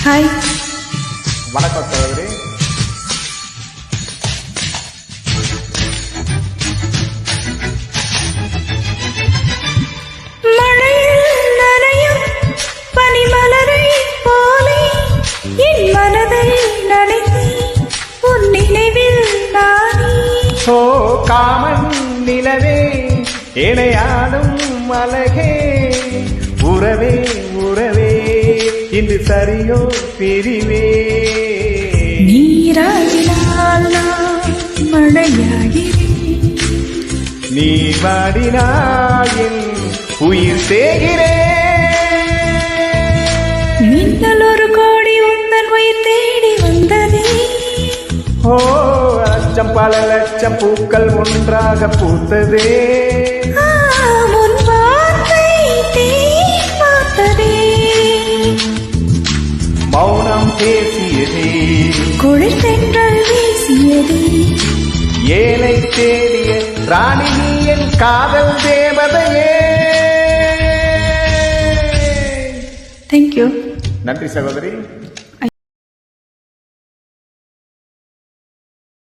Hi. வணக்கம் சகோதரி. மழையில் நனையும் பனிமலரை போலே என் மனதை நனைத்தி உன் நினைவில் நானே. ஓ காமன் நிலவே இணையாடும் அழகே உறவே உறவே இன்று சரியோ பிரிவே. நீராடினால் நான் மழையாகிறேன், நீ வாடினால் என் உயிர் சேகிறேன். மின்னல் ஒரு கோடி உந்தன் உயிர் தேடி வந்ததே. ஓ லட்சம் பல லட்சம் பூக்கள் ஒன்றாக பூத்ததே. உன் வார்த்தை தேன் பார்த்ததே, மௌனம் பேசியதே, குளிர் தென்றல் வீசியதே. ஏனை தேடிய ராணி நீ என் காதல் தேவதையே. தேங்க்யூ. நன்றி சகோதரி.